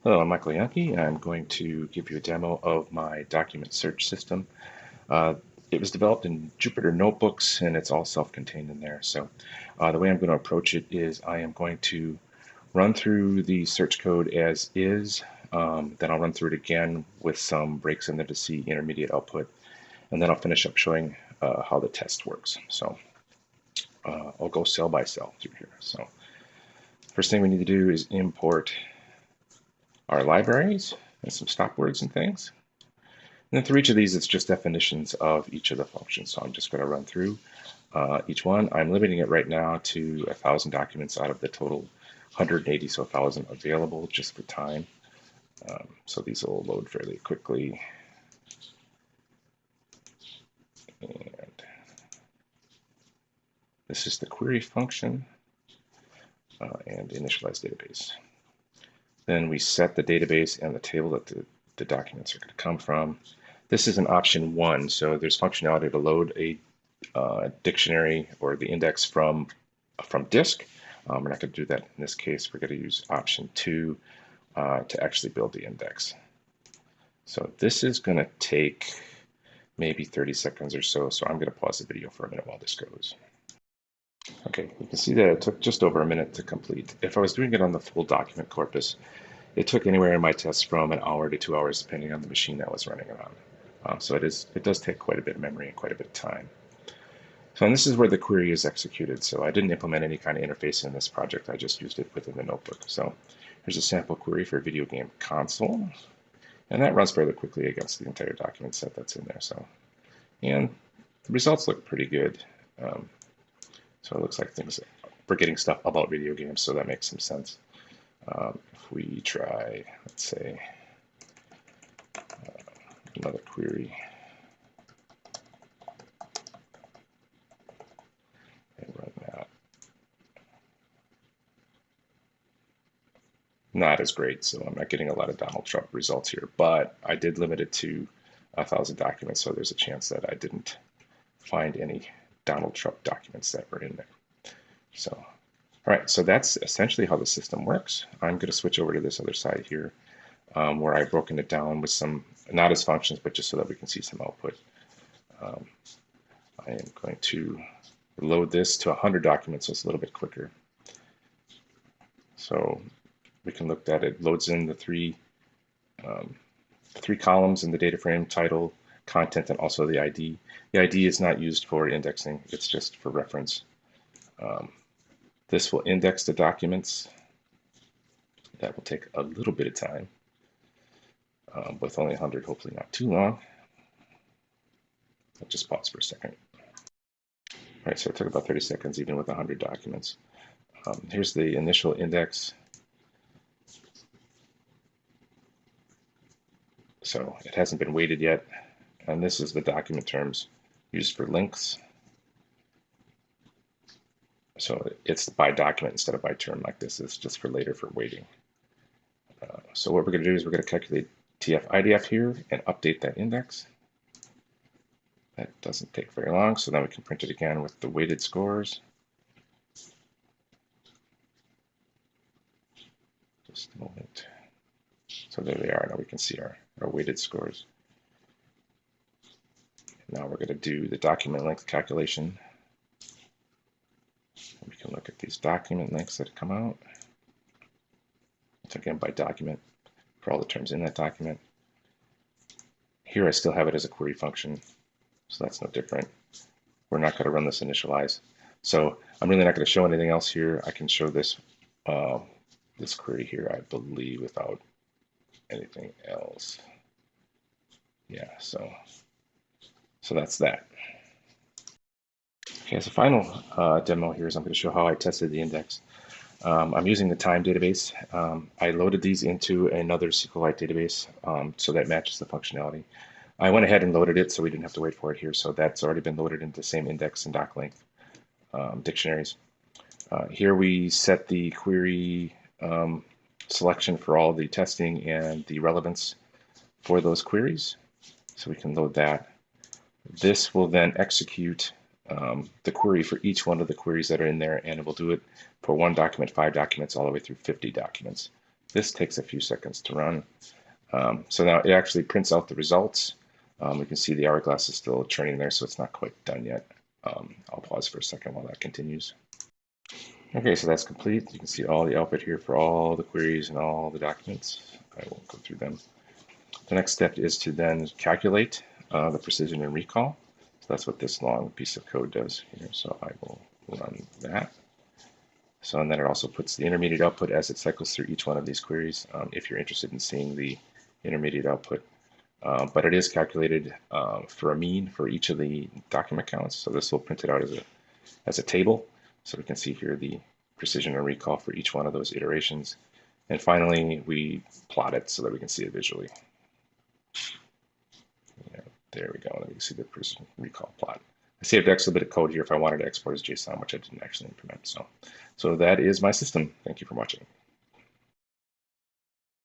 Hello, I'm Michael Yankee. I'm going to give you a demo of my document search system. Uh, it was developed in Jupyter Notebooks and it's all self-contained in there. So the way I'm going to approach it is I am going to run through the search code as is. Then I'll run through it again with some breaks in there to see intermediate output. And then I'll finish up showing how the test works. So I'll go cell by cell through here. So first thing we need to do is import our libraries and some stop words and things. And then through each of these, it's just definitions of each of the functions. So I'm just going to run through each one. I'm limiting it right now to 1,000 documents out of the total 180, so 1,000 available just for time. So these will load fairly quickly. And this is the query function and initialize database. Then we set the database and the table that the documents are going to come from. This is an option 1, so there's functionality to load a dictionary or the index from disk. We're not going to do that in this case. We're going to use option 2 to actually build the index. So this is going to take maybe 30 seconds or so, so I'm going to pause the video for a minute while this goes. Okay, you can see that it took just over a minute to complete. If I was doing it on the full document corpus, it took anywhere in my tests from an hour to 2 hours, depending on the machine that was running it on. So it does take quite a bit of memory and quite a bit of time. So and this is where the query is executed. So I didn't implement any kind of interface in this project. I just used it within the notebook. So here's a sample query for video game console. And that runs fairly quickly against the entire document set that's in there. So, and the results look pretty good. So it looks like we're getting stuff about video games, so that makes some sense. If we try, let's say, another query, and run that. Not as great, so I'm not getting a lot of Donald Trump results here, but I did limit it to 1,000 documents, so there's a chance that I didn't find any Donald Trump documents that were in there. So, all right, so that's essentially how the system works. I'm going to switch over to this other side here, where I've broken it down with some, not as functions, but just so that we can see some output. I am going to load this to 100 documents, so it's a little bit quicker. So we can look at it. Loads in the three columns in the data frame: title, content, and also the ID. The ID is not used for indexing, it's just for reference. This will index the documents. That will take a little bit of time. With only 100, hopefully not too long. I'll just pause for a second. All right, so it took about 30 seconds even with 100 documents. Here's the initial index. So it hasn't been weighted yet. And this is the document terms used for links. So it's by document instead of by term like this. It's just for later for weighting. So what we're going to do is we're going to calculate TF-IDF here and update that index. That doesn't take very long, so then we can print it again with the weighted scores. Just a moment. So there they are. Now we can see our weighted scores. Now we're going to do the document length calculation. We can look at these document lengths that come out. It's again by document for all the terms in that document. Here I still have it as a query function, so that's no different. We're not going to run this initialize. So I'm really not going to show anything else here. I can show this this query here, I believe, without anything else. Yeah, so that's that. Okay, as a final demo here is I'm going to show how I tested the index. I'm using the time database. I loaded these into another SQLite database so that matches the functionality. I went ahead and loaded it so we didn't have to wait for it here. So that's already been loaded into the same index and doc length dictionaries. Here we set the query selection for all the testing and the relevance for those queries. So we can load that. This will then execute the query for each one of the queries that are in there, and it will do it for one document, 5 documents, all the way through 50 documents. This takes a few seconds to run. So now it actually prints out the results. We can see the hourglass is still churning there, so it's not quite done yet. I'll pause for a second while that continues. Okay, so that's complete. You can see all the output here for all the queries and all the documents. I won't go through them. The next step is to then calculate the precision and recall. So that's what this long piece of code does here. So I will run that. So, and then it also puts the intermediate output as it cycles through each one of these queries, if you're interested in seeing the intermediate output. But it is calculated for a mean for each of the document counts. So this will print it out as a table. So we can see here the precision and recall for each one of those iterations. And finally, we plot it so that we can see it visually. Yeah, there we go. And we can see the precision recall plot. I saved extra bit of code here if I wanted to export as JSON, which I didn't actually implement. So that is my system. Thank you for watching.